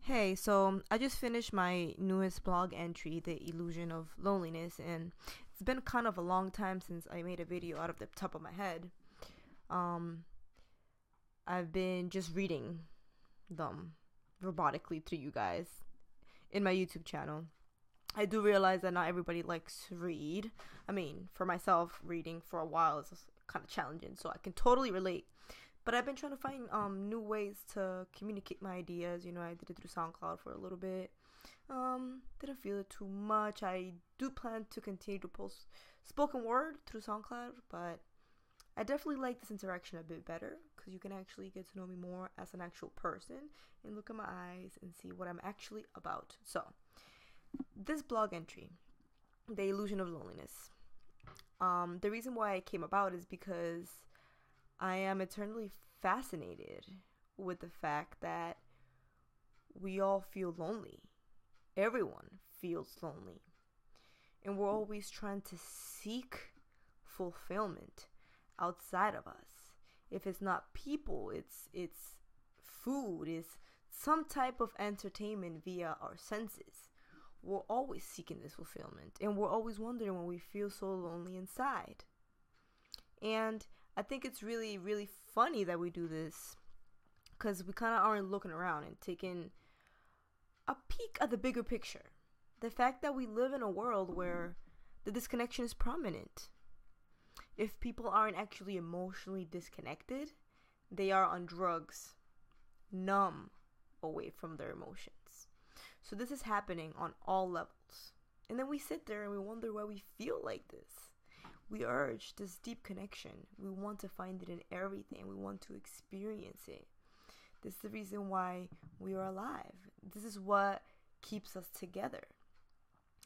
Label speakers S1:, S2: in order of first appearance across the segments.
S1: Hey, so I just finished my newest blog entry, The Illusion of Loneliness, and it's been kind of a long time since I made a video out of the top of my head. Um, I've been just reading them robotically to you guys in my YouTube channel. I do realize that not everybody likes to read. I mean, for myself, reading for a while is kind of challenging, so I can totally relate. But I've been trying to find new ways to communicate my ideas. I did it through SoundCloud for a little bit. Didn't feel it too much. I do plan to continue to post spoken word through SoundCloud, but I definitely like this interaction a bit better because you can actually get to know me more as an actual person and look at my eyes and see what I'm actually about. So, this blog entry, The Illusion of Loneliness. The reason why it came about is because I am eternally fascinated with the fact that we all feel lonely. Everyone feels lonely. And we're always trying to seek fulfillment outside of us. If it's not people, it's food, it's some type of entertainment via our senses. We're always seeking this fulfillment, and we're always wondering when we feel so lonely inside. And I think it's really, really funny that we do this because we kind of aren't looking around and taking a peek at the bigger picture. The fact that we live in a world where the disconnection is prominent. If people aren't actually emotionally disconnected, they are on drugs, numb away from their emotions. So this is happening on all levels. And then we sit there and we wonder why we feel like this. We urge this deep connection. We want to find it in everything. We want to experience it. This is the reason why we are alive. This is what keeps us together.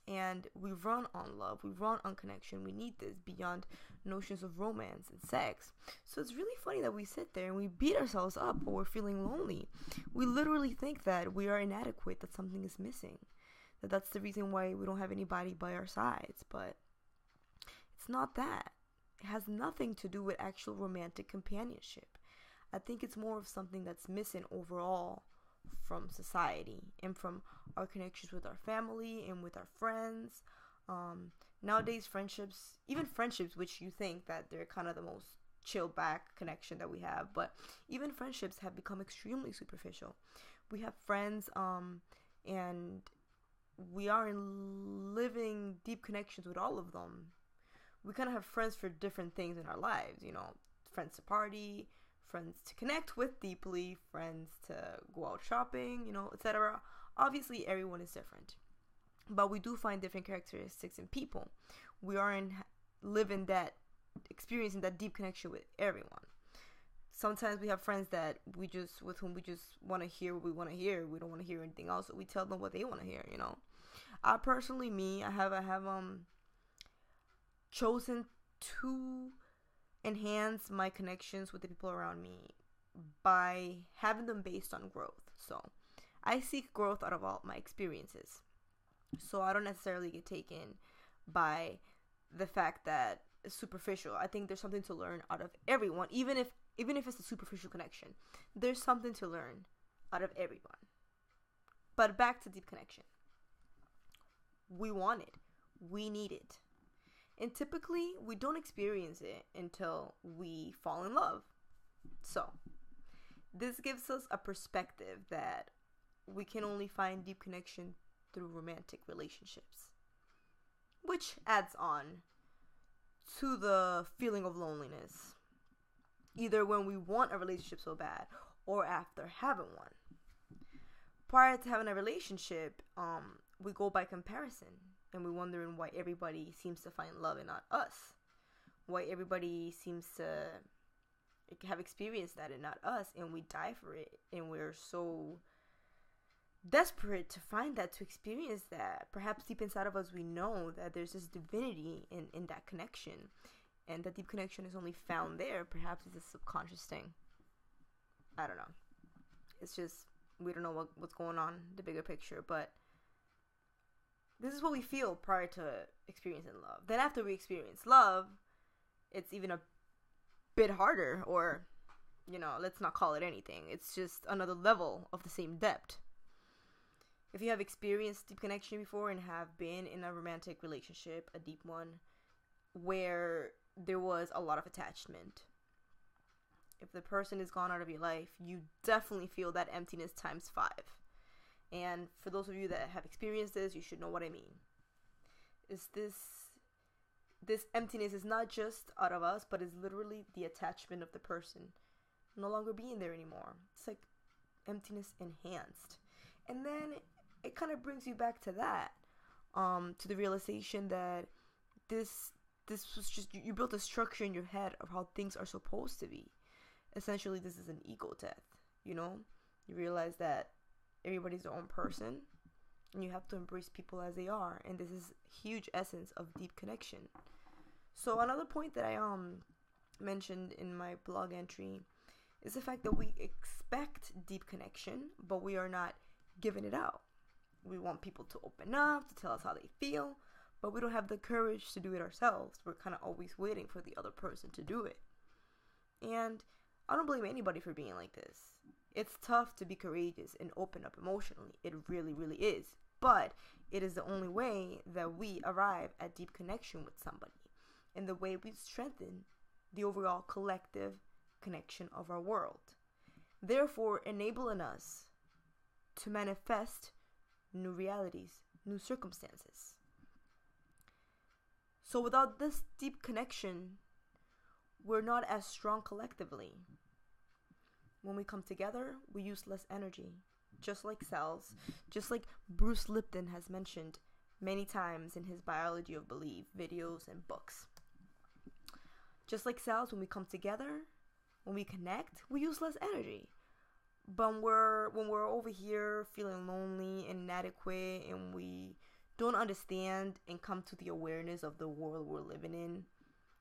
S1: And we run on love. We run on connection. We need this beyond notions of romance and sex. So it's really funny that we sit there and we beat ourselves up when we're feeling lonely. We literally think that we are inadequate, that something is missing. That's the reason why we don't have anybody by our sides. But it's not that. It has nothing to do with actual romantic companionship. I think it's more of something that's missing overall from society and from our connections with our family and with our friends. Nowadays, friendships, even friendships, which you think that they're kind of the most chill back connection that we have, but even friendships have become extremely superficial. We have friends, and we are in living deep connections with all of them. We kind of have friends for different things in our lives, friends to party, friends to connect with deeply, friends to go out shopping, etc. Obviously, everyone is different, but we do find different characteristics in people. We aren't experiencing that deep connection with everyone. Sometimes we have friends with whom we just want to hear what we want to hear. We don't want to hear anything else, so we tell them what they want to hear. I personally, I have chosen to enhance my connections with the people around me by having them based on growth. So I seek growth out of all my experiences. So I don't necessarily get taken by the fact that it's superficial. I think there's something to learn out of everyone, even if it's a superficial connection. There's something to learn out of everyone. But back to deep connection. We want it. We need it. And typically, we don't experience it until we fall in love. So, this gives us a perspective that we can only find deep connection through romantic relationships, which adds on to the feeling of loneliness, either when we want a relationship so bad or after having one. Prior to having a relationship, we go by comparison. And we're wondering why everybody seems to find love and not us. Why everybody seems to have experienced that and not us. And we die for it. And we're so desperate to find that, to experience that. Perhaps deep inside of us we know that there's this divinity in that connection. And that deep connection is only found there. Perhaps it's a subconscious thing. I don't know. It's just, we don't know what's going on, the bigger picture. But this is what we feel prior to experiencing love. Then after we experience love, it's even a bit harder, or, let's not call it anything. It's just another level of the same depth. If you have experienced deep connection before and have been in a romantic relationship, a deep one, where there was a lot of attachment, if the person is gone out of your life, you definitely feel that emptiness times 5. And for those of you that have experienced this, you should know what I mean. Is this emptiness is not just out of us, but is literally the attachment of the person no longer being there anymore. It's like emptiness enhanced. And then it kind of brings you back to that, to the realization that this was just, you built a structure in your head of how things are supposed to be. Essentially, this is an ego death, you know? You realize that everybody's their own person, and you have to embrace people as they are, and this is huge essence of deep connection. So another point that I mentioned in my blog entry is the fact that we expect deep connection, but we are not giving it out. We want people to open up, to tell us how they feel, but we don't have the courage to do it ourselves. We're kind of always waiting for the other person to do it. And I don't blame anybody for being like this. It's tough to be courageous and open up emotionally. It really, really is. But it is the only way that we arrive at deep connection with somebody, and the way we strengthen the overall collective connection of our world, therefore enabling us to manifest new realities, new circumstances. So without this deep connection, we're not as strong collectively. When we come together, we use less energy, just like cells, just like Bruce Lipton has mentioned many times in his Biology of Belief videos and books. Just like cells, when we come together, when we connect, we use less energy. But when we're over here feeling lonely and inadequate, and we don't understand and come to the awareness of the world we're living in,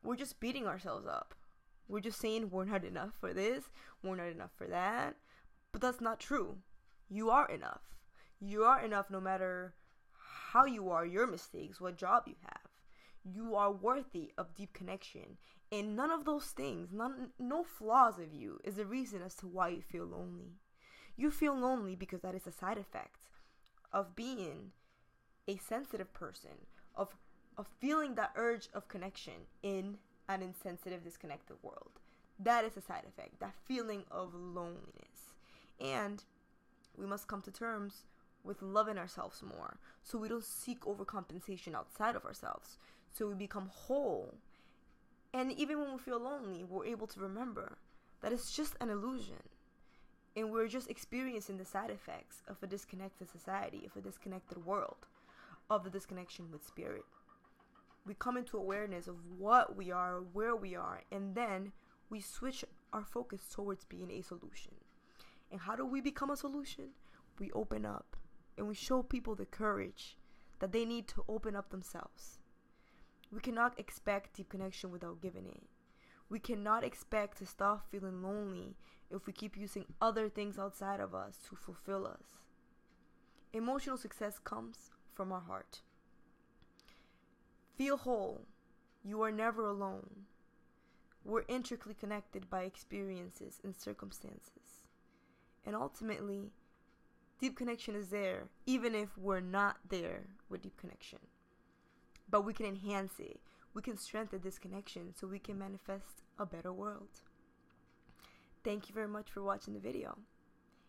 S1: we're just beating ourselves up. We're just saying we're not enough for this, we're not enough for that. But that's not true. You are enough. You are enough no matter how you are, your mistakes, what job you have. You are worthy of deep connection. And none of those things, no flaws of you is the reason as to why you feel lonely. You feel lonely because that is a side effect of being a sensitive person, of feeling that urge of connection in an insensitive, disconnected world. That is a side effect, that feeling of loneliness. And we must come to terms with loving ourselves more, so we don't seek overcompensation outside of ourselves, so we become whole. And even when we feel lonely, we're able to remember that it's just an illusion, and we're just experiencing the side effects of a disconnected society, of a disconnected world, of the disconnection with spirit. We come into awareness of what we are, where we are, and then we switch our focus towards being a solution. And how do we become a solution? We open up, and we show people the courage that they need to open up themselves. We cannot expect deep connection without giving it. We cannot expect to stop feeling lonely if we keep using other things outside of us to fulfill us. Emotional success comes from our heart. Feel whole. You are never alone. We're intricately connected by experiences and circumstances. And ultimately, deep connection is there, even if we're not there with deep connection. But we can enhance it. We can strengthen this connection so we can manifest a better world. Thank you very much for watching the video,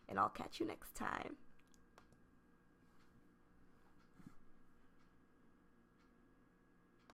S1: and I'll catch you next time.